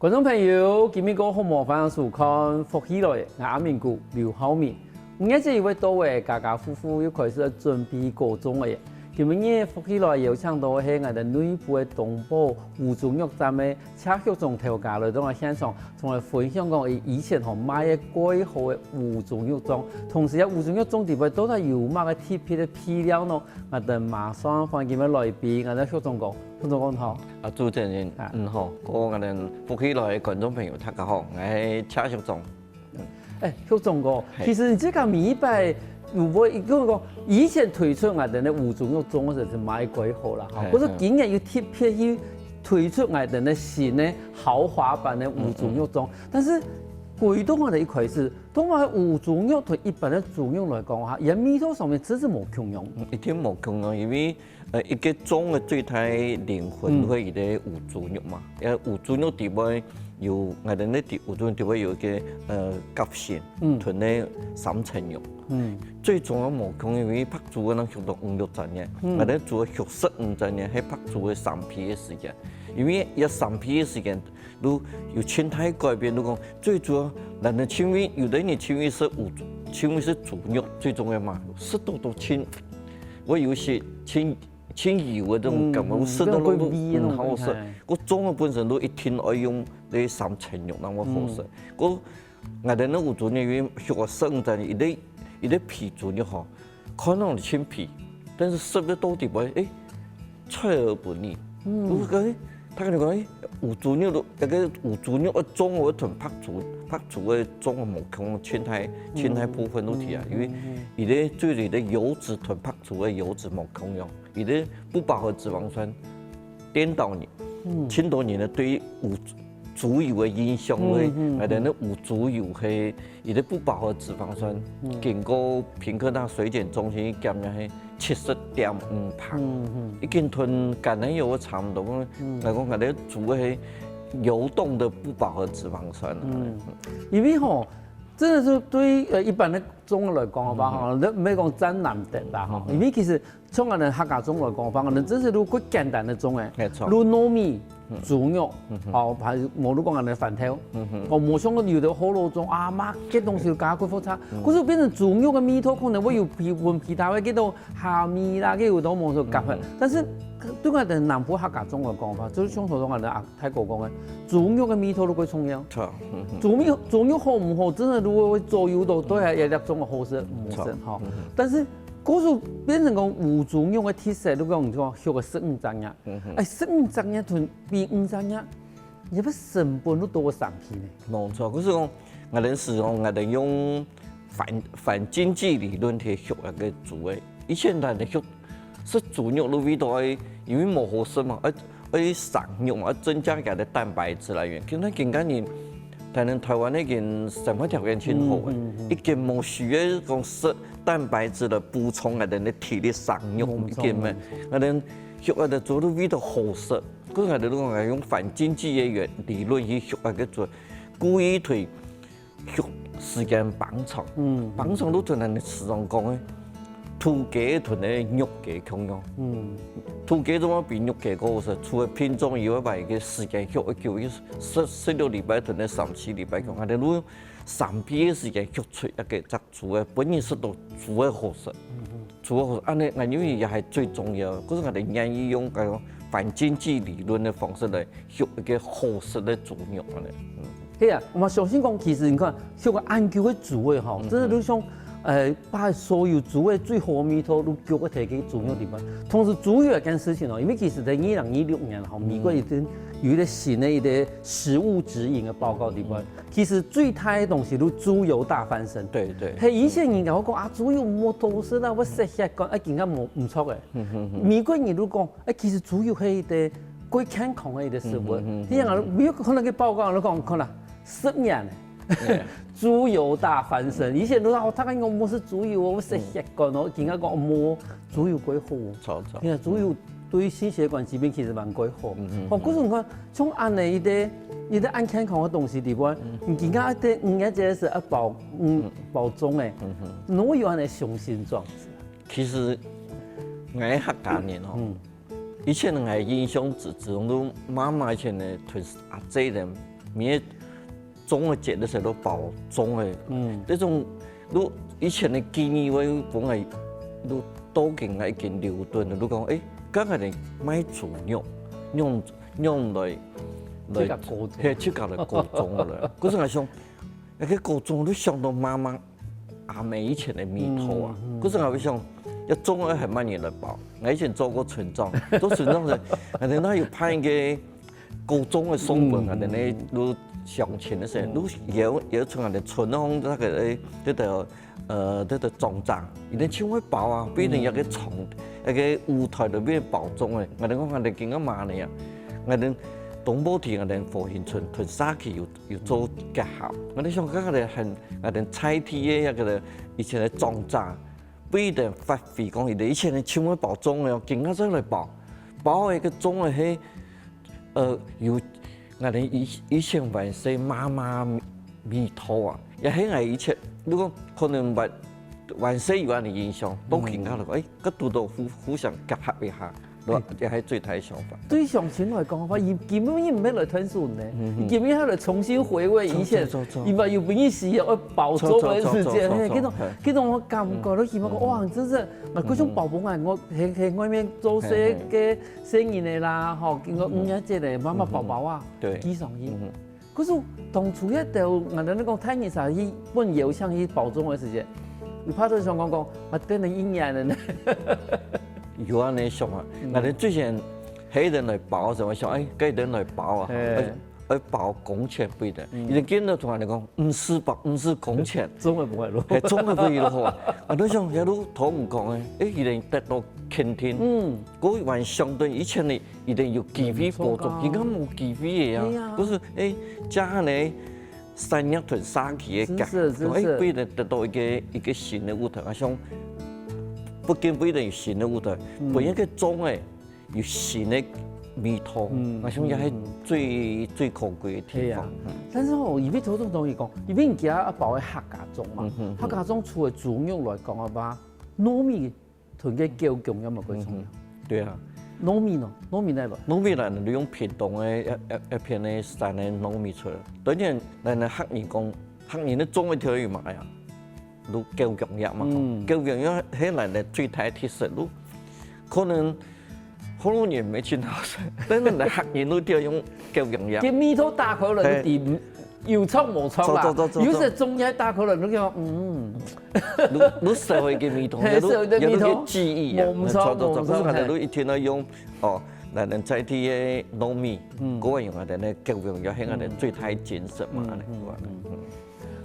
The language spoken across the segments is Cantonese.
观众朋友，今日个好麻烦收看福喜来的阿明姑刘浩明。今日这一位多位家家户户又开始准备各种的。今日福喜来有请到是我哋内部的东部吴宗玉站的车局总调解来到我现场，从来分享讲以前和买的贵好的吴宗玉装，同时吴宗玉装地位都係有乜嘅特別的配料呢？我哋馬上歡迎今日來賓，我哋局總講，局總講好。主持人好，我哋福喜來嘅觀眾朋友大家好，我係車局總。局總講，其實你這個米擺。如果一個講以前推出我哋嘅吳宗玉裝嗰時就買貴好啦，嚇。嗰個今日要特別去推出我哋嘅新嘅豪華版嘅吳宗玉裝，但是貴到我哋一開始，當我吳宗玉同一般嘅宗玉來講嚇，人味道上面真係冇共用。一定冇共用，因為一個裝嘅最大靈魂係伊個吳宗玉嘛，吳宗玉地位。有我哋呢啲吳宗玉地位有一個夾線，同咧3層肉。最重要冇共，因為拍煮嘅能學到5-6陣嘅，我哋做學15陣嘅係拍煮嘅3批嘅時間，因為一3批嘅時間都有千態改變。都講最主要，人哋稱為有的人稱為是稱為是豬肉，最重要嘛，濕度都清，我有時清油嘅種感覺，濕度都唔好食。個裝嘅本身都一天愛用呢3層肉，那麼好食。個我哋呢吳宗玉學個15陣，伊啲皮做得好，可能係清皮，但是食得到底位，脆而不膩。我講，他跟你講，吳宗玉一個吳宗玉一裝我同拍煮嘅裝嘅冇共，青苔部分都提啊，因為伊啲最裡的油脂同拍煮嘅油脂冇共用，伊啲不飽和脂肪酸顛倒你，千多年的對於豬油嘅影響咧，我哋呢吳豬油係伊啲不飽和脂肪酸，經過屏科大水檢中心檢驗係70.5帕，已經同橄欖油差唔多。我講我哋豬係游動的不飽和脂肪酸。因為真的是對一般的中來講吧，你唔係講真難得吧，因為其實從我哋客家中來講吧，我哋真係都幾簡單的種誒，如糯米。豬肉，係冇都講人哋飯條，我冇想過有啲好多種啊乜嘅東西加佢複雜，嗰時變成豬肉嘅味道，可能會有換其他嘅幾多蝦米啦，幾好多冇所夾嘅。但是對我哋南部客家種嘅講法，就是像頭先我哋泰國講嘅，豬肉嘅味道都幾重要。豬肉好唔好，真係都會左右到都係一粒種嘅好食唔好食嚇，但是。嗰時變成講吳宗玉嘅特色，都講學個15陣呀，15陣呀同比5陣呀，而家成本都多過3倍呢。冇錯，嗰時講我哋是講我哋用反經濟理論去學一個豬嘅，以前人哋學食豬肉嘅味道係因為冇好食嘛，而生肉嘛，增加佢嘅蛋白質來源。其實近幾年，台灣呢件生活條件真好嘅，已經冇需要講食。蛋白質的補充，我哋嘅體力生肉嘅咩？我哋學我哋做到味道好食，嗰我哋都講係用反經濟嘅理論去學我哋做，故意推學時間綁長，綁長都同人哋時常講嘅，土雞同咧肉雞共用，土雞怎麼比肉雞好食？除了品種以外，嘅時間學一叫16禮拜同咧3-4禮拜用，我哋都。3批嘅時間學出一個隻豬嘅，本身食到豬嘅好食，豬嘅好食，安尼我認為也係最重要。嗰時我哋願意用個反經濟理論嘅方式嚟學一個好食嘅豬肉咧。係啊，我相信講其實你看學個研究嘅豬嘅吼，真係都想把所有豬嘅最好嘅味道都叫個提給豬肉地方。同時豬肉一件事情哦，因為其實喺2016年吼，美國已經有啲新嘅一啲食物指引嘅報告地方，其實最大嘅東西都豬油大翻身。對。係以前人講啊，豬油冇多食啦，我食下講一件間冇唔錯嘅。美國人都講，其實豬油係一啲幾健康嘅一啲食物。啲人美國可能嘅報告都講，可能10年。豬油大翻身，以前都話他講我冇食豬油，我食下講咯，而家講冇豬油幾好。其實豬油對心血管疾病其實蠻幾好。嗰種講從安尼一啲安健康嘅東西地方，而家一隻是包裝嘅，哪有安尼雄心壯志？其實我喺客家人以前我印象之中都媽媽以前呢，同阿姐人。米种的节的时候都包种的，这种如以前的基尼位本来都都经已经流顿了，都讲刚才你买猪肉，用来去搞来高中了，可是我想，那个高中都想到妈妈阿妹以前的米头啊，可是我想，要种了很慢年来包，我以前做过村长，做村长的，那有派一个高中的松本啊，那都乡亲的时候，都有从俺的村方那个这个庄长，伊哋请我包啊，不一定有个床，一个舞台里边包装的，我哋讲我哋見咗嘛呢啊，我哋東寶田我哋復興屯沙期要做結合，我哋想講我哋菜地嘅一個以前嘅莊長，不一定發揮講伊哋以前嘅請我包裝嘅，經過再來包一個裝嘅係有我哋以前話係媽媽米頭啊，也係我以前。如果可能完事有安的影響，都見到了，個度都互相結合一下，也係最大的想法。對鄉親來講嘅話，伊根本伊唔要來傳承呢，伊根本要來重新回味以前，伊嘛有本意思要保存嘅時間，嗰種我感覺都希望講哇，真係嗱嗰種保本啊，我喺外面做些嘅生意嘅啦，吼，見過5日節嚟慢慢包啊，幾上億。可是當初一到我哋那個太陽曬去本油箱去包裝嘅時間，你怕到想講，我等你1年了呢。有安尼想啊，我哋之前喺人來包什麼想，該人來包啊，包工錢不的，伊哋見到同人哋講，唔是工錢，中嘅唔係咯，係中嘅不係咯，啊，你想有都同唔講嘅，伊哋得到傾聽，嗰還相對以前嘅，伊哋要機會包裝，而家冇機會嘅啊，不是加呢3日屯3期嘅價，不一定得到一個新的舞台，我想不一定有新的舞台，不一個裝嘅有新的味道，我想也係最可貴嘅地方。但是吼，伊要頭種同伊講，伊要而家包嘅客家種嘛，客家種除了豬肉來講嘅話，糯米同嘅膠強有冇幾重要？對啊。糯米呢？糯米嚟咯？糯米嚟，你用片凍嘅一片嘅散嘅糯米出來。當然，咱客人講，客人咧種嘅條魚買啊，都膠強嘢嘛。膠強嘢喺嚟咧最大特色都可能好多人未見到，但係客人都要用膠強嘢。啲米頭打開來都點有錯冇錯啦？有時種嘢打開來都叫你社會嘅米頭，有啲記憶啊，冇錯。可是我哋都一天都用咱在地嘅糯米，嗰個用我哋咧膠強嘢係我哋最大建設嘛。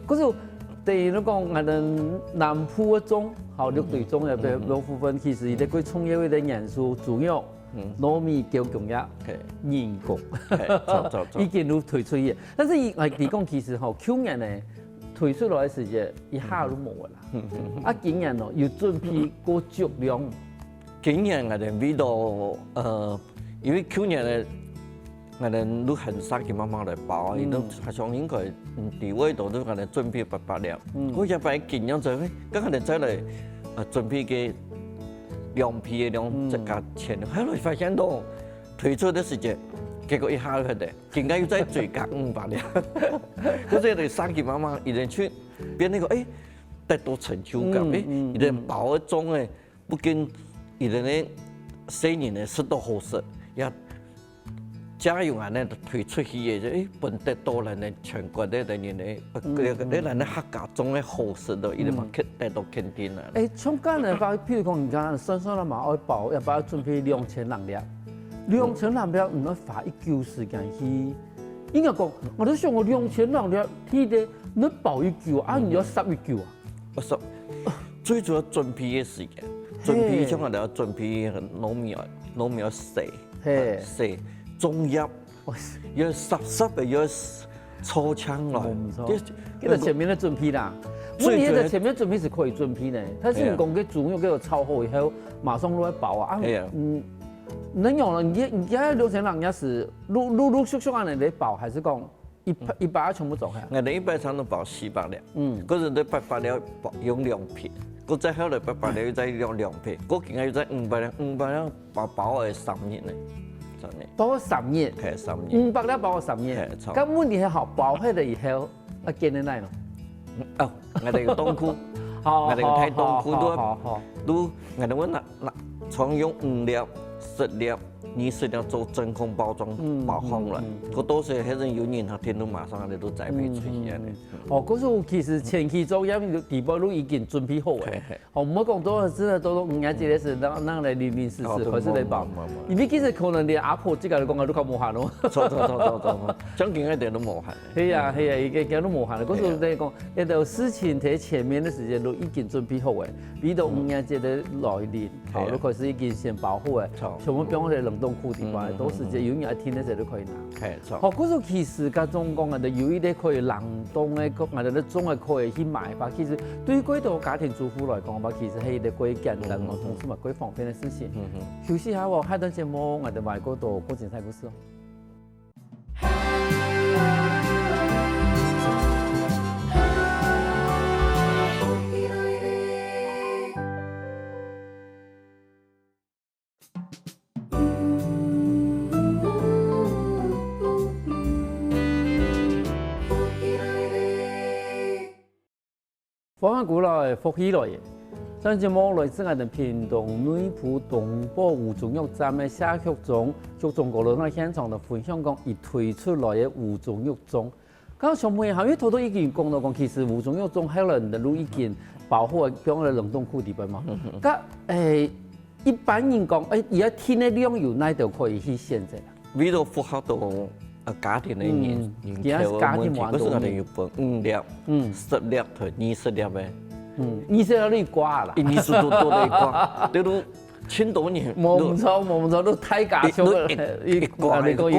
嗰時第二講我哋南部嘅種，好綠隊種入邊有部分其實伊哋佢創業嘅元素主要。糯米膠強嘢，人工，已經都推出去。但是伊講其實吼，去年呢推出來嘅時間一下都冇啦。今年咯要準備個足量。今年我哋味道因為去年呢我哋都很少去慢慢來包，亦都係想應該地位度都我哋準備800粒。我一擺今年就咁我哋再嚟準備嘅。2批嘅2隻價錢，後來發現到推出的時間，結果一下佢哋，點解要再追加500粒？嗰時我哋3期慢慢一人去變那個得到成就感，一人包一種誒，不僅一人咧生意咧食到好食，也加油啊咧推出去嘅就本得到人哋全國的人咧，你人哋客家種嘅好食到，一定嘛得到肯定啦。從間嚟講，譬如講而家新山啦嘛，我包要把準備2000人粒，2000人粒唔要花1舊時間去。應該講，我都想我2000人粒，睇啲你包1舊啊，你要11舊啊。最主要準備嘅時間，準備像我哋要準備糯米要洗。中葉要濕嘅要搓槍來，呢個前面的準備啦。問題係前面準備是可以準備的，但是你講嘅豬肉叫做炒好以後，馬上攞去包啊。能用了，你家2000人也是陸續按嚟包，還是講100全部做下？我哋100場都包400粒，嗰陣都800粒用2片，嗰再後來800粒再用2片，嗰件係再500粒包係3年咧。包括3日，係3日500粒包括3日，係咁問題係好包起嚟以後，見得嚟咯。哦，我哋個冬菇，我哋個太冬菇都我哋揾常用5粒、10粒、20粒做真空包裝包好了，嗰多時迄陣有人天都馬上你都栽培出現嘅。嗰時候其實前期做嘢地步都已經準備好嘅。唔好講多，真係到5日節嘅時，咱來零四開始嚟包。因為其實可能你阿婆即個嚟講啊，都較無限咯。錯，將近一點都無限。係啊，已經都無限啦。嗰時候嚟講，一到事情喺前面嘅時間都已經準備好嘅，比到5日節嘅來臨，都開始已經先包好嘅。全部變我哋冷凍庫地方，到時間有人一天咧，就都可以拿。係錯。嗰時候其實家中講嘅，有一啲可以冷凍嘅，我哋咧種嘅可以去買吧。其實對於嗰度家庭主婦來講吧，其實係一啲幾簡單，同時嘛幾方便嘅事情。休息下喎，下段節目我哋話嗰度過精彩故事。古來福起來嘅，上節目來自我哋屏東內埔東部吳宗玉站嘅社區中，局長嗰度喺現場度分享講，已推出來嘅吳宗玉粽。咁上半下，因為頭都已經講到講，其實吳宗玉粽喺人哋都已經包好喺我哋冷凍庫裏邊嘛。咁一般人講，而家天嘅量有哪度可以去限制啦？為咗符合到家庭嘅人口問題，嗰時我哋要分5粒、10粒同20粒嘅。20粒你掛啦，20都嚟掛，你都千多年。冇錯，都太假咗啦！一掛你講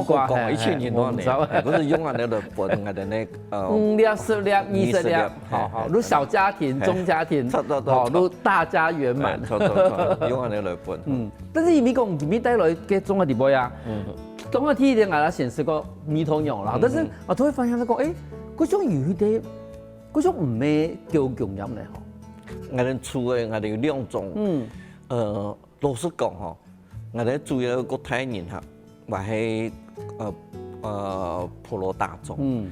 1000年多年，嗰時用我哋嚟分我哋呢5粒、10粒、20粒，好，都小家庭、中家庭，好，都大家圓滿。錯，用我哋嚟分。但是而家講而家帶來嘅種嘅地步呀。當我睇啲我顯示個米通用啦，但是我都會發現咧講，嗰種有啲，嗰種唔係叫強飲咧嗬。我哋厝嘅我哋有2種，老實講嗬，我哋主要個太人客，或係普羅大眾，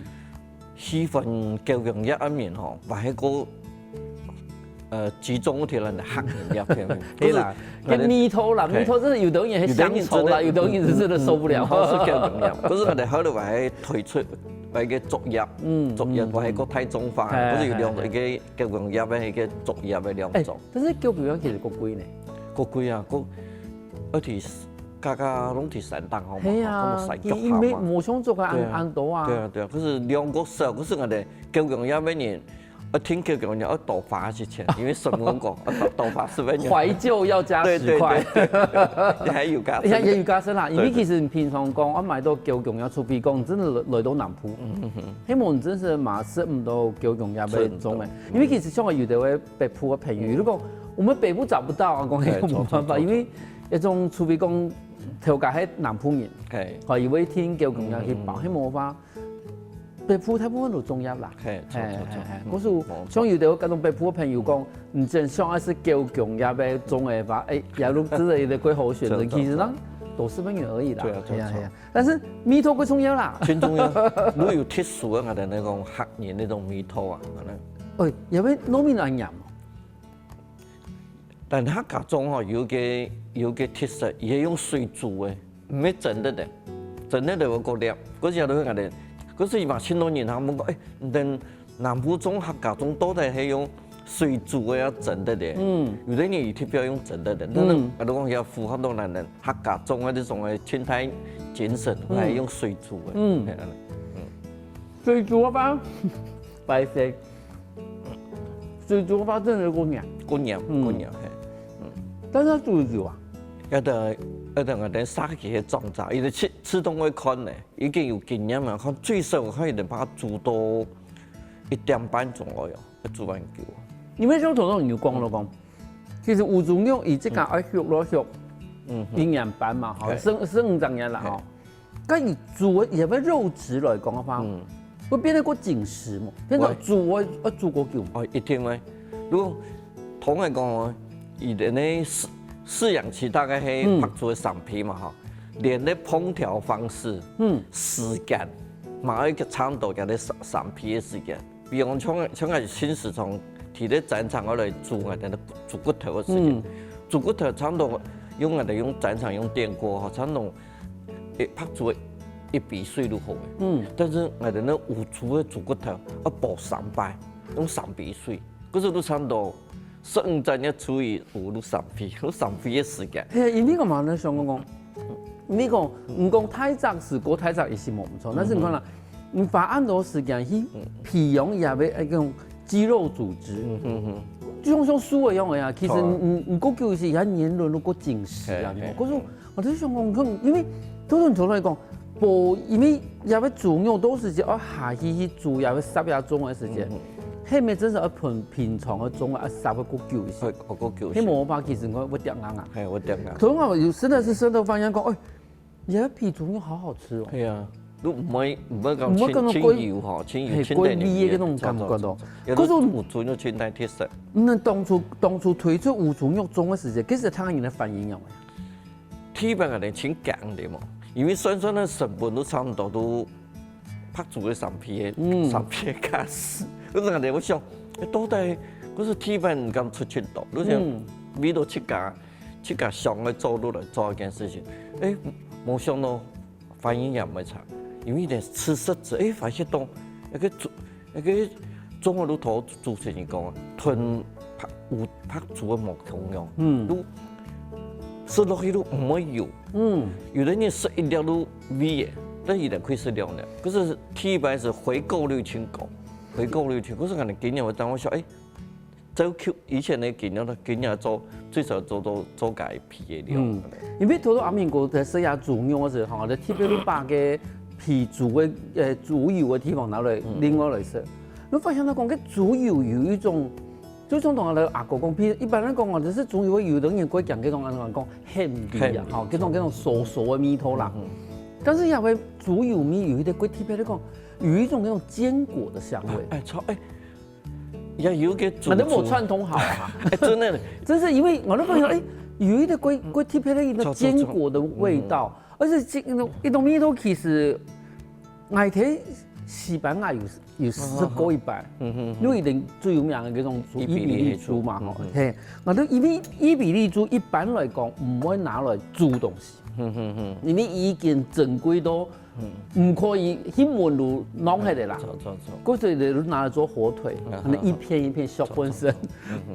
喜歡叫強飲一面嗬，或係個。集中嗰條人黑人入邊，係啦，跟米頭啦，米頭真係有啲人係鄉愁啦，有啲人是真係受不了。嗰時叫強飲，嗰時我哋後來話係推出為嘅逐日，或係個太中化，嗰時有2種嘅叫強飲嘅嘅逐日嘅2種。但是叫強飲其實個貴呢？個貴啊，個條價格攏條成單行嘛，係啊，因為冇想做個按度啊。對，嗰時2個時候，嗰時我哋叫強飲嘅人。我聽叫講要倒發之前，因為什麼講倒發10蚊。懷舊要加10塊，還有加，也有加升啦。因為其實平常講，我買到叫強要出邊講，真係來到南埔，希望真係馬食唔到叫強也俾種嘅。因為其實像我遇到嘅北埔嘅朋友，如果我們北部找不到啊，講係冇辦法，因為一種出邊講調價喺南埔人，係以為聽叫強也去包，係冇法。北埔大部分都種入啦，嗰時候像有啲嗰種北埔嘅朋友講，唔正想係是叫強也俾種嘅話，也都真係一個幾好選擇。其實呢，都10蚊元而已啦。係啊。但是米頭佢重要啦，最重要。如果有特殊嘅我哋那種黑人那種米頭啊，可能。因為糯米難飲。但係客家種嗬有個特色，係用水煮嘅，唔係整得嘅，整得就個粒。嗰時候都我哋。嗰時話千多年後冇講，但南埔種客家種多都係用水煮嘅，要整得嘅。有啲人有特別用整得嘅，但係我都講要符合到人哋客家種嘅呢種嘅生態精神，係用水煮嘅。水煮法白色，水煮法真係個釀，係。但係煮住啊？一定我哋殺佢嘅裝炸，伊哋吃東會看咧，已經有經驗嘛。看最少可以把它煮到1點半鐘左右，煮完叫。因為像頭先你講咯講，其實吳宗玉伊即間愛學咯學，營養班嘛，嗬，生5日啦，嗬。咁而煮也俾肉質來講嘅話，會變得個緊實嘛，變到煮我煮過久。一定會。如果同嚟講，伊哋呢飼養期大概係拍做3批嘛，嗬。连咧烹调方式，时间，嘛一个长度嘅咧上批嘅时间。比如讲，像係新市场提咧展场我来煮我哋煮骨头嘅时间，煮骨头长度用我哋用展场用电锅吼，长度拍煮一比水都好嘅。但是我哋咧有煮嘅煮骨头要煲3摆，用3比水，嗰時都長度15陣一除以5都3比，都3比嘅時間。係啊，因為個嘛咧，想講，你講唔講太雜是過太雜也是冇錯，但是你看啦，你花很多時間去培養也俾一種肌肉組織，就像書一樣嘅呀。其實你個就是也年輪個緊實啊。嗰種我都想講，因為都從來講。因為也要煮肉多時間，我下去煮也要10分鐘嘅時間。後面真是一平常嘅鐘啊，10個久一些。個久。迄冇法其實我點硬啊。係我點硬。同我有真的是深度發現講，也皮煮肉好好吃哦。係啊，都唔會咁清油嗬，清油清淡嘅嗰種感覺咯。嗰種有煮肉清淡鐵實。那當初推出有煮肉鐘嘅時間，其實睇人嘅反應樣嘅。基本上係清強啲嘛。因為酸酸的成本都差唔多都拍煮嘅3批嘅價錢，嗰陣我想，到底嗰個體本唔敢出錢多，你想味道七家上嘅做落來做一件事情，冇想到反應也唔係差，因為連吃實質，發現到一個中國都頭主持人講啊，吞拍煮嘅冇同樣，都。食落去都唔會油，有的人食一粒都味嘅，但有人可以食兩粒。可是體白是回購率挺高，可是可能今年我當我想，做以前的今年做最少做改皮嘅料。因為頭阿明哥在食下煮肉嘅時候，就特別你把個皮煮嘅煮油嘅地方拿來另外來食，你發現到講個煮油有一種。就像同我哋阿哥講，譬如一般人講，我就是煮油有等人會講嗰種人講鹹味啊，吼，嗰種熟嘅味道啦。但是因為煮油味有一啲鬼特別嚟講，有一種那種堅果的香味。也有個煮。我都冇串通好啊！真的，真是因為我都發現，有一啲鬼特別的一個堅果的味道，而且一種味道其實我睇。西班牙有食過一擺，因為一定最有名嘅嗰種伊比利豬嘛，吼，係，我都因為伊比利豬一般來講唔會拿來煮東西，因為已經正規都唔可以去門爐弄起來啦，嗰時你都拿來做火腿，可能一片一片削本身，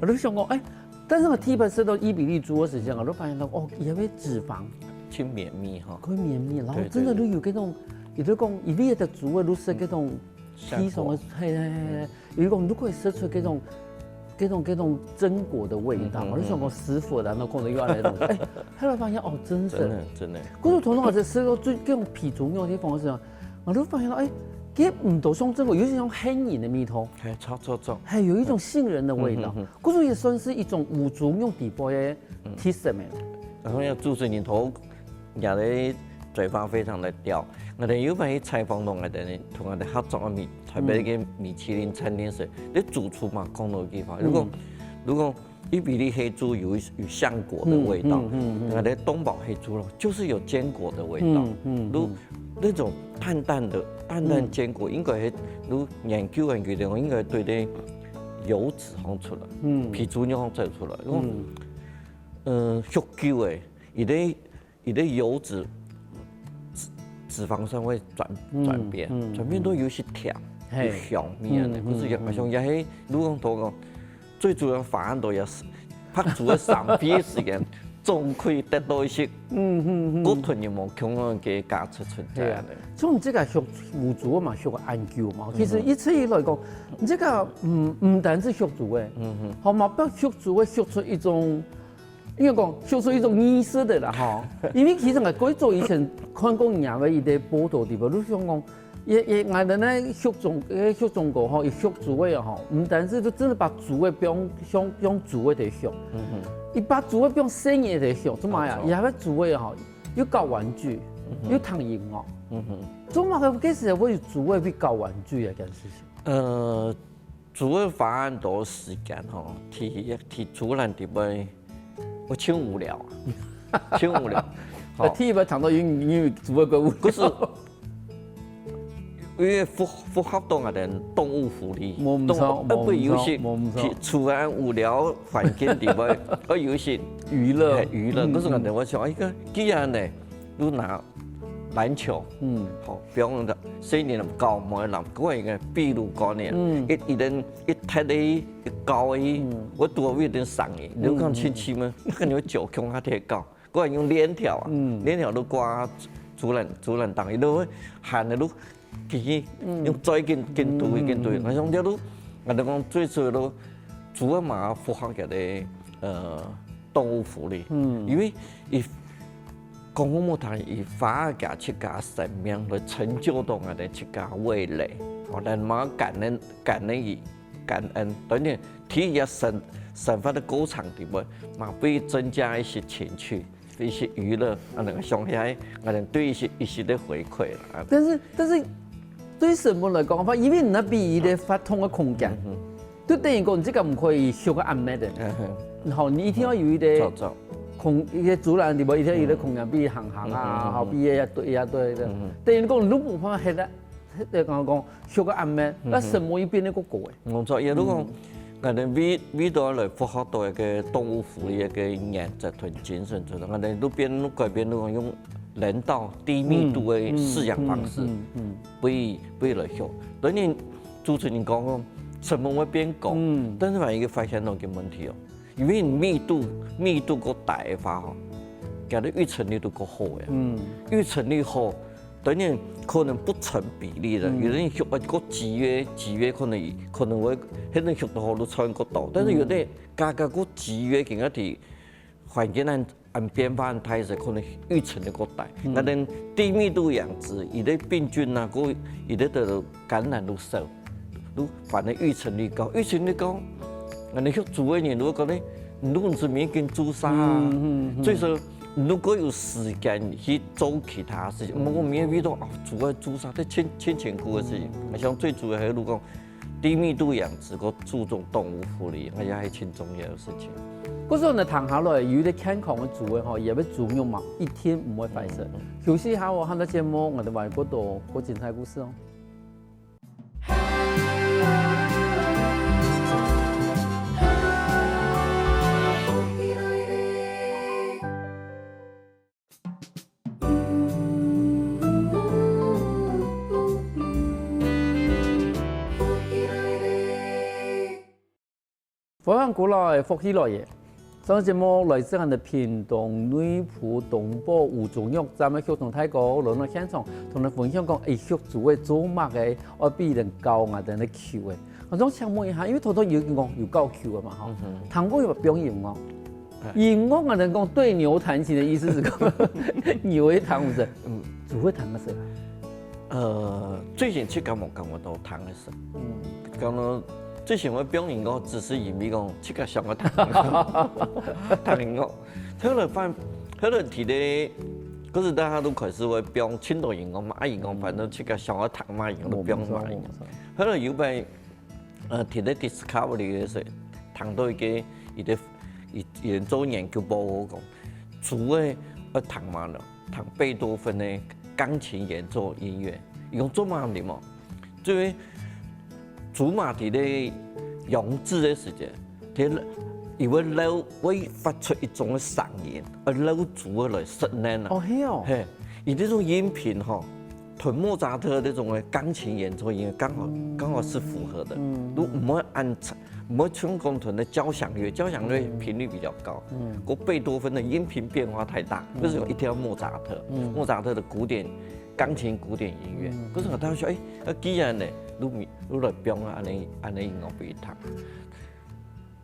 我都想講，但是我第一次食到伊比利豬嘅時間，我都發現到因為脂肪，挺綿密哈，佢綿密，然後真的都有嗰種。有啲講，伊啲嘅煮嘅都食嗰種皮上嘅，有啲講都可以食出嗰種榛果的味道。我都想講師傅，然後可能又來弄，後來發現真的。嗰種同我哋食到最嗰種皮煮肉啲方式，我都發現到佢唔到像榛果，有一種杏仁的味道，係有一種杏仁的味道。嗰種也算是一種有煮肉底部嘅特色咩？然後要主持人頭也咧嘴巴非常的刁。我哋有份去採訪到我哋同我哋合作嘅台北嘅米其林餐廳時，你主廚嘛講到地方，如果伊比利黑豬有橡果的味道，我哋東寶黑豬肉就是有堅果的味道，那種淡淡堅果，應該係如研究嘅地方，應該對啲油脂放出來，皮豬肉走出來，足夠嘅，伊啲油脂。脂肪酸會轉變都有些甜、有香味啊！不是好像也係，如果講最主要反映到也是拍煮嘅3批時間，總可以得到一些嗰團有冇強嘅價值存在。所以你這個學有煮嘛，學個研究嘛。其實一直以來講，你這個唔單止學煮嘅，好嘛，不學煮嘅學出一種。應該講，學出一種意識的啦，哈！因為其實我過做以前看過人嘅一啲報道地方，都想講，我哋咧學中國哈，學煮嘅哈，唔單止就真係把煮嘅變用煮嘅嚟學，伊把煮嘅變生嘢嚟學，做嘛呀？而係煮嘅哈，要搞玩具，要彈音樂，做嘛佢幾時會煮嘅去搞玩具啊？件事情。煮嘅花很多時間哈，提煮爛啲杯。我超無聊啊，超無聊。体育场到因为主要个物，可是因为符合到我哋动物福利，不有些厝安无聊环境地方，而有些娱乐。可是我哋我想，哎个既然呢，都拿篮球，好，比方讲4年高，冇人，嗰一个比如講呢，一人一踢你高嘅，我多一點上嘅，你講親戚們，那個你會腳強下踢高，嗰人用鏈條啊，鏈條都掛主人當，伊都行嚟都。佢用再見對，我想啲都，我哋講最主要都主要嘛符合嘅動物福利，因為伊公共木壇以發家自家生命來成就到我哋自家未來，我哋嘛感恩，當然體育生活的過程裡面嘛會增加一些情趣。一些娛樂，我哋想起來，我哋對一些的回饋啦。但是對成本來講法，因為你那邊伊個發通嘅空間，就等於講你這個唔可以修個暗暝的。然後你一定要有一個一個主人地方，一定要有一個空間，比如行啊，好比一堆的。等於講你冇辦法喺咧，講修個暗暝，那成本要變得個高嘅。冇錯，亦都講。我哋為到來符合到一個動物福利一個原則同精神出嚟，我哋都改變到用人道低密度的飼養方式，不來學。當然主持人講成本會變高，但是一個發現到一個問題哦，因為密度個大嘅話吼，佢哋育成率都個好嘅，育成率好。當然可能不成比例的，有人學個集約可能會，迄種學到好多差個多，但是有啲加個集約其他啲環境按變化按態勢，可能育成率個大。那啲低密度養殖，伊啲病菌啊，伊啲的感染都少，都反正育成率高，我哋學煮嘅人如果講咧，如果是免跟煮沙啊，所以說。如果有時間去做其他事情，我免遇到煮啥，啲千辛苦嘅事情。我想最主要係如果低密度養殖，個注重動物福利，我覺得係挺重要嘅事情。嗰時候你談下來，有啲健康嘅煮嘅嗬，也要煮肉嘛，一天唔會壞事。休息下我看到節目，我哋話嗰度好精彩故事哦。佛山古來福喜來嘢，上節目來自我哋屏東內埔東部吳宗玉站嘅學童太哥來到現場，同你分享講學煮嘅做乜嘅，我比人教我哋嘅橋嘅。我想請問一下，因為頭有講有教橋嘅嘛，嗬，堂哥有表演樂，音樂我哋講對牛彈琴嘅意思是講牛會彈唔成，煮會彈乜事？最近去感冒都彈嘅事，講到。最想我表演我只是因為講這個想我彈音樂，後來提的，嗰時大家都開始會表演青島音樂嘛，音樂反正這個想我彈嘛，音樂都表演嘛。後來有擺提的 Discovery 嘅時，彈到一個伊做研究報告講，主要要彈嘛咯，彈貝多芬的鋼琴演奏音樂，伊講做嘛點哦，最主馬蹄的用字的時間，佢伊會發出一種聲音，而留住來實驗啊。哦，係哦。係，而呢種音頻吼，同莫扎特那種嘅鋼琴演奏音樂剛好是符合的。都唔會唔會像講同的交響樂頻率比較高。個貝多芬的音頻變化太大，不是一定要莫扎特。莫扎特的鋼琴古典音樂，可是我當時既然呢。如來表啊，安尼音樂俾彈，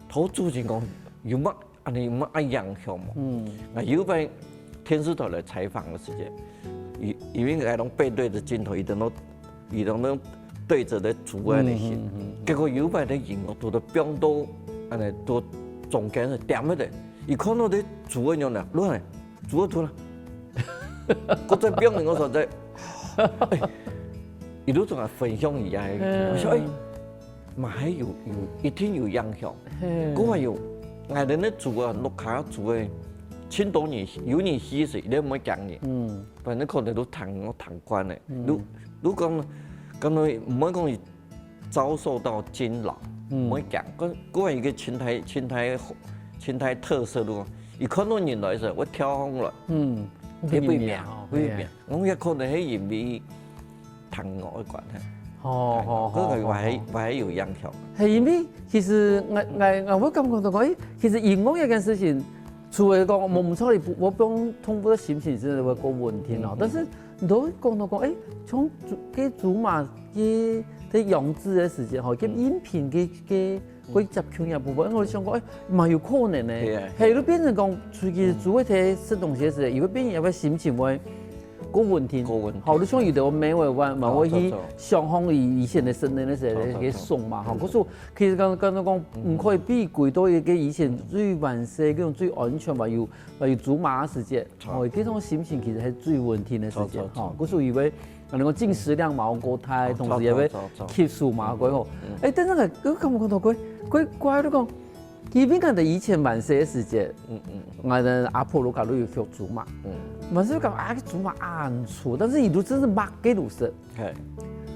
頭主持講有乜安尼有乜影響嘛？有擺電視台來採訪嘅時間，因為嗰種背對着鏡頭，伊都對着咧煮安尼翕，結果有擺啲音樂都表到安尼都中間是點嘅，伊看到啲煮嘅樣呢，攞嚟煮咗啦，我在表演嗰時在。伊都同我分享一樣，我說嘛係有一定有影響。嗰個有，我哋咧做啊，錄下做嘅青多年有年死时，你唔可以讲嘅。反正可能都谈关嘅。如讲唔可以讲遭受到监牢，唔可以讲。嗰係一個青苔特色咯。伊看到人來時，我跳空來，你不明，我一可能係因為談我嘅關係。嗰個還係有影響。係因為其實我感覺到講，其實音樂一件事情，除了講我唔錯，我幫通過心情是會個問題咯。但是你都講到講，從嘅祖馬嘅用字嘅時間，嘅音頻嘅嗰集腔嘅部分，我想講，蠻有可能嘅。係都變成講，出去做一啲食東西嘅時候，如果變有個心情會個問題。好，你像有啲我美味話，嘛我去想象以前嘅生活嘅時候嘅餸嘛，嚇，嗰時其實講講唔可以比貴多一個以前最完善、嗰種最安全話要煮馬嘅時間，哦，嗰種心情其實係最穩定嘅時間，嚇，嗰時以為。可能講進食量冇過太，同時又要吸收嘛嗰個。但係我感覺到佢怪都講，基本上就以前萬世嘅時節，我哋阿婆老家都有學煮嘛。萬世講啊，煮嘛暗醋，但是伊都真是抹嘅路色。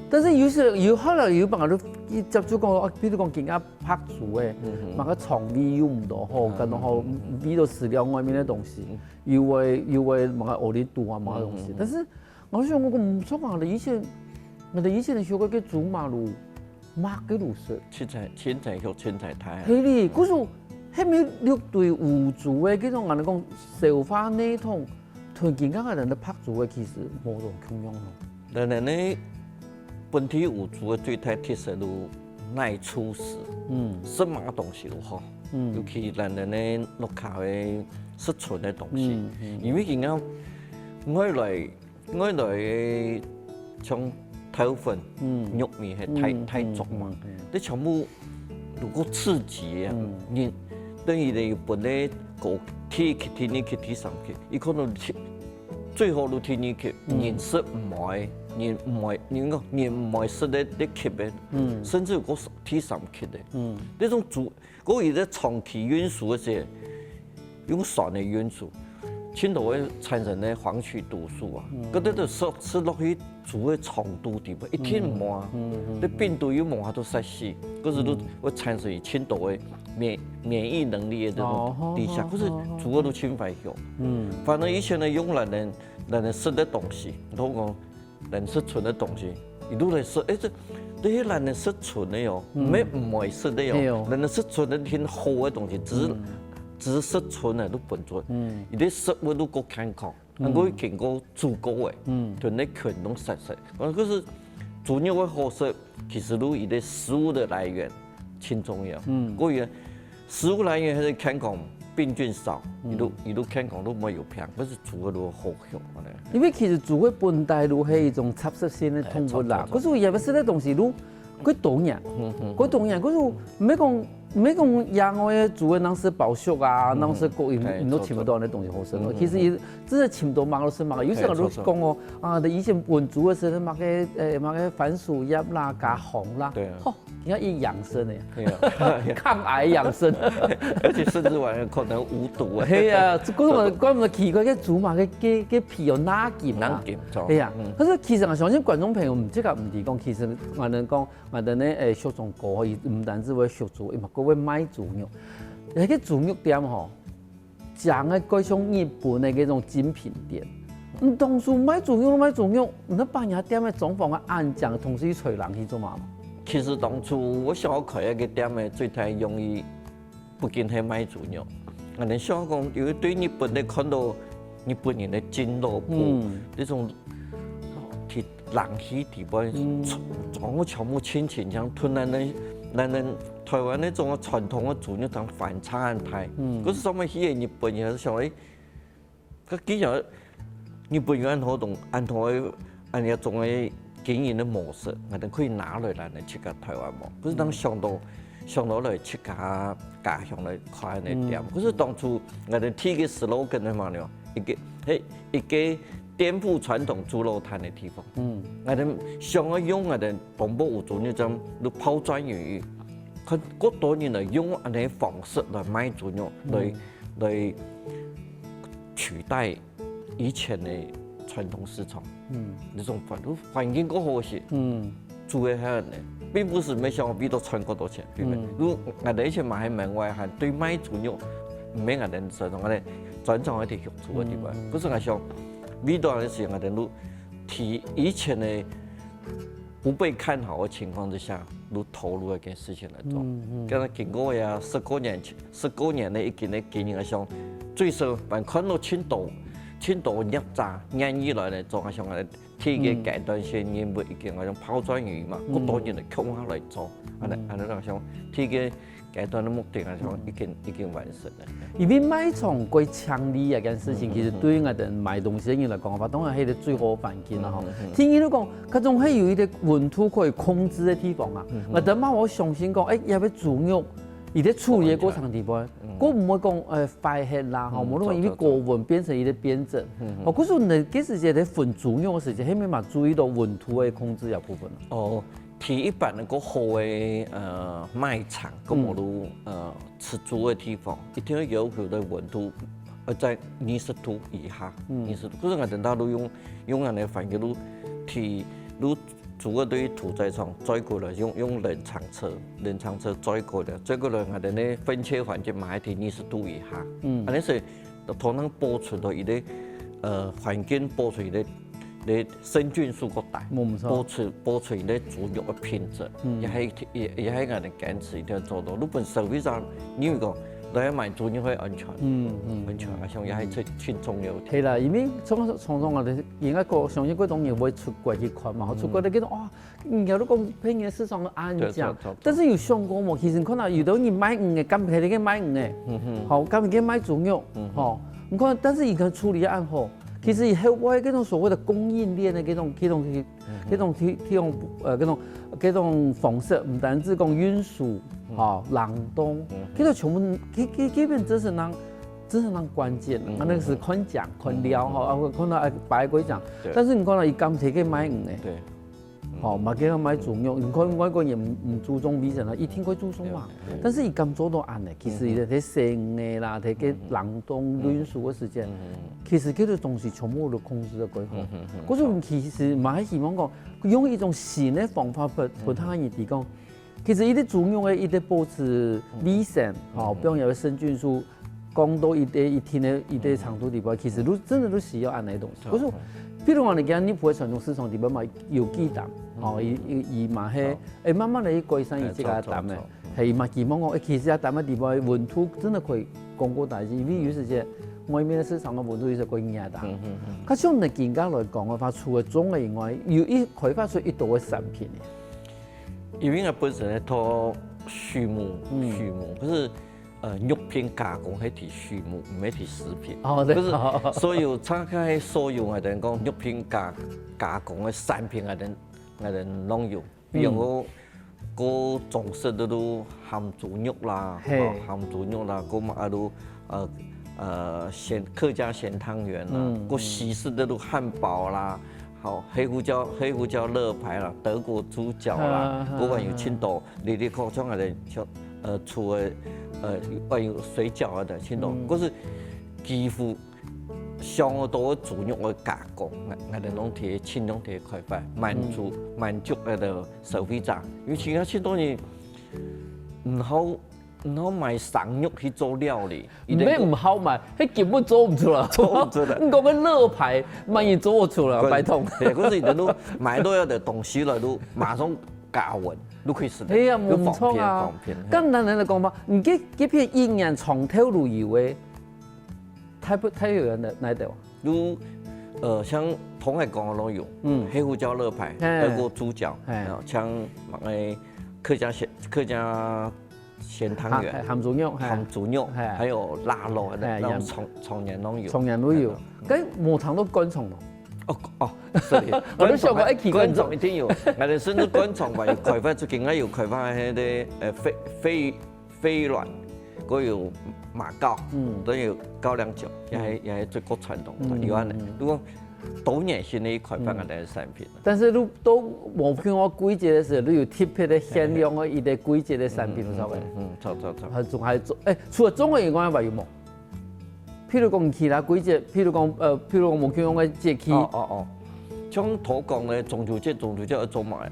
但是有後來有辦法都接觸講，比如講更加拍煮嘅，抹個腸味又唔多好，跟然後味道飼料外面嘅東西，又會抹個奧利度啊，抹個東西，但是。我想我唔錯啊！我哋以前學過嘅煮馬路，抹嘅路色。青菜肉、青菜苔。係哩，嗰時係咪六對五煮嘅嗰種人哋講燒花呢種，同健康嘅人哋拍煮嘅其實冇咁共用咯。但係呢，本地有煮嘅最大特色都耐粗食，什麼東西都好，尤其人哋呢落口嘅食存嘅東西，因為健康我來像頭粉、肉味係太重嘛，你全部如果刺激啊，你等於你本來個體上去，伊可能最後都天你去，人食唔會，人唔會食得吸嘅，甚至個體上去嘅，呢種煮嗰個係長期運輸嘅時候，用酸嚟運輸。青島會產生咧黃曲毒素啊，嗰啲都食落去煮嘅長度地步，一天唔滿，啲病毒要滿都殺死，嗰時都會產生青島嘅免疫能力嘅這種低下，嗰時煮嘅都侵犯咗。反正以前咧用人食嘅東西，都講人食存嘅東西，伊都嚟食，這啲係人食存嘅喲，唔會食嘅喲，人食存嘅挺好嘅東西，只食存嘅都笨咗，伊啲食物都夠健康，我見過足夠嘅，同你全都實。可是煮肉嘅好食，其實都伊啲食物嘅來源挺重要。嗰樣食物來源係健康，病菌少，伊都健康都冇有病，可是煮嘅都好香。因為其實煮嘅本來都係一種插食性嘅動物啦，嗰時有啲食嘅東西都佢凍嘅，嗰時唔係講野外嘅煮嘅，能食飽熟啊，能食國營都尋唔到啲東西好食咯。其實伊真係尋到買都食買，有時候都講我啊，以前混煮嘅時候買嘅番薯葉啦、加紅啦，哦，而家要養生嘅，抗癌養生，而且甚至話可能無毒啊。係啊，嗰種奇怪嘅煮嘛嘅皮有哪件啊？係啊，可是其實我相信觀眾朋友唔即刻唔係講，其實我哋講我哋咧學種歌，伊唔單止會學煮，伊嘛個會買煮肉。喺個煮肉店吼，講嘅嗰種日本嘅嗰種精品店，當初買煮肉，你辦下店嘅裝潢嘅暗講，同時吹人去做嘛？其實當初我想開一個店嘅最大用意，不僅係買煮肉，我哋想講，因為對日本咧看到日本人嘅筋肉鋪呢種鐵冷氣地位，裝個全部親情像同人台灣呢種傳統嘅煮肉當反差很大，嗰時什麼去日本人想誒，佢既然日本人按一種嘅經營嘅模式，我哋可以拿來咱嚟切個台灣模，可是當上到嚟切個家鄉嚟開嘅店，可是當初我哋提嘅 slogan 係嘛呢？一個顛覆傳統豬肉攤嘅地方，我哋想要用我哋東北有煮肉種嚟拋磚引玉。佢好多年嚟用安尼方式嚟賣豬肉，嚟取代以前的传统市场。那种环境够好些。住的遐人呢，并不是没想比到赚过多钱，对不对？如我哋以前买喺门外，还对买猪肉，唔免我哋这种我哋专长一啲学做嘅地方，不是我想比到的是我哋都提以前的不被看好的情况之下，都投入一件事情来做。咁啊，经过呀19年的一件嘅經驗上，最少還看到青島入炸鯰魚來嚟做，我想我哋提嘅階段性業務已經我想拋磚引玉嘛，好多人嚟溝下嚟做，我想提嘅階段的目的，我想已經完成了。因為買廠歸強利一件事情，其實對於我哋買東西嘅人嚟講，話當然係個最好環境啦。聽你講，嗰種係有一啲溫度可以控制嘅地方啊。我等下我相信講，要不豬肉，伊啲處理嘅過程地方，我唔會講快黑啦，吼，無論因為高溫變成一啲變質。哦，可是你幾時節喺分豬肉嘅時節，係咪嘛注意到溫度嘅控制一部分？哦。提一般那個好的賣場，咁我都吃豬的地方，一定要要求的溫度在20度以下，20度。可是我等到都用人的環境都提，都主要對屠宰場載過來用冷藏車載過來我哋呢分切環境買喺20度以下，安尼是同樣保存到伊啲環境保存伊啲。你生菌數個大，保存你豬肉嘅品質，也係我哋堅持一定要做到。如果社會上你如果你要買豬肉可以安全，安全，我想也係最重要。係啦，因為常我哋而家個相信嗰種嘢會出國去看嘛，出國你見到哇，有啲講偏遠市場嘅安靜，但是有想過冇？其實可能有啲人買魚嘅，今日佢買魚嘅，好，今日佢買豬肉，好，唔可能，但是而家處理得安好。其實後尾嗰種所謂的供應鏈的嗰種方式，唔單止講運輸、冷凍，嗰種全部基本真是能關鍵。那個是看醬、看料，可能擺鬼醬。但是你可能伊今次去買魚嘅。嘛叫佢買豬肉，唔可外國人唔注重美食啦，一定會注重嘛。但是伊咁做到安嘅，其實伊睇生嘅啦，睇嘅冷凍運輸嘅時間，其實嗰啲東西全部都控制得幾好。嗰種其實唔係希望講用一種新嘅方法俾他人提供。其實伊啲豬肉嘅伊啲保持衛生，比如有生菌數降到一定嘅一定長度地步，其實都真的都需要安嘅東西。嗰種比如話你講，你不會傳統市場地方嘛有機蛋，伊嘛係慢慢嚟改善伊即個蛋嘅，係嘛希望講，其實啊蛋嘅地方溫度真係可以降高大啲，因為有時隻外面嘅市場嘅溫度有時可以壓大。佢像你現家來講嘅話，除咗種嘅以外，有開發出一道嘅產品嘅。因為我本身係做畜牧，可是。肉品加工係提畜牧，唔係提食品。可是所有拆開所有我哋講肉品加工嘅產品，我哋攏有。比如我個中式都鹹豬肉啦，個嘛都客家鹹湯圓啦，個西式都漢堡啦，好黑胡椒肋排啦，德國豬腳啦，個還有青島，你講將我哋除了還有水餃啊的，青島，嗰是幾乎相當多豬肉嘅加工，我哋攏提輕量提開發，滿足我哋消費者。因為其他青島人唔好買生肉去做料理，唔好買，佢根本做唔出來。你講個肋排，萬一做出來，拜託。係，嗰時都買到有啲東西來都馬上加溫。係啊，冇錯啊。咁但係你講嘛，唔幾片營養長條路以為太有人嚟度。如像同海講嘅都有，黑胡椒肋排、德國豬腳，然後像客家鹹湯圓、鹹豬肉，還有臘肉，那種從年都有。從年都有，咁冇糖都乾蟲咯。我都想過一期昆蟲一定有，我哋甚至昆蟲話要開發出境外有開發嗰啲飛卵，嗰有馬膏，都有高粱酒，也係最國傳統。有安尼，如果多年先嚟開發我哋嘅產品。但是都冇見我季節嘅時候，都有特別嘅限量嘅一啲季節嘅產品，所謂。錯。仲係除咗中國以外，還有冇？譬如讲其他季節，譬如講無叫用嘅節氣。像土講咧，中秋節要做乜呀？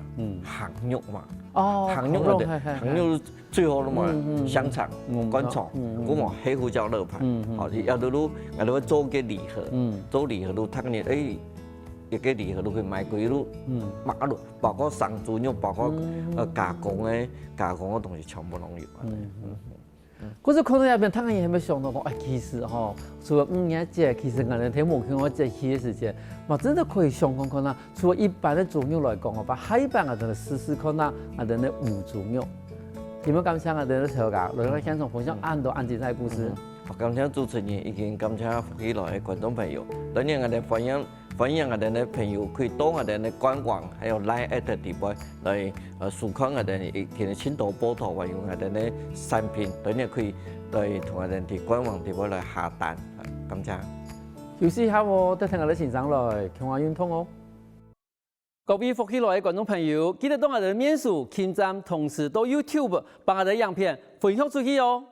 鹹肉嘛。鹹肉最好啦嘛，香腸、乾腸，咁嘛黑胡椒肉排，好，有到路，我哋做嘅禮盒，做禮盒路，睇你誒，一個禮盒路去賣幾路，買路，包括生豬肉，包括加工嘅東西全部攏有。嗰陣可能入邊，睇人係咪想到講，其實吼，除了五月節，其實我哋睇無叫我節氣嘅時間，嘛真的可以想看看啦。除了一般的豬肉來講，把海版我哋試試看啦，我哋的五豬肉。有冇感謝我哋的小家，來到現場分享很多精彩故事。感謝主持人，已經感謝福喜來的觀眾朋友，當然我哋分享我哋的朋友可以到我哋的官網，還有 Line@ 地方來收看我哋嘅青島報道，還有我哋的產品，當然可以來同我哋的官網地方來下單。感謝。休息一下喎，再聽我哋欣賞來強化運動哦。各位福喜來的觀眾朋友，記得到我哋的面書、網站，同時到 YouTube 把我哋的影片分享出去哦。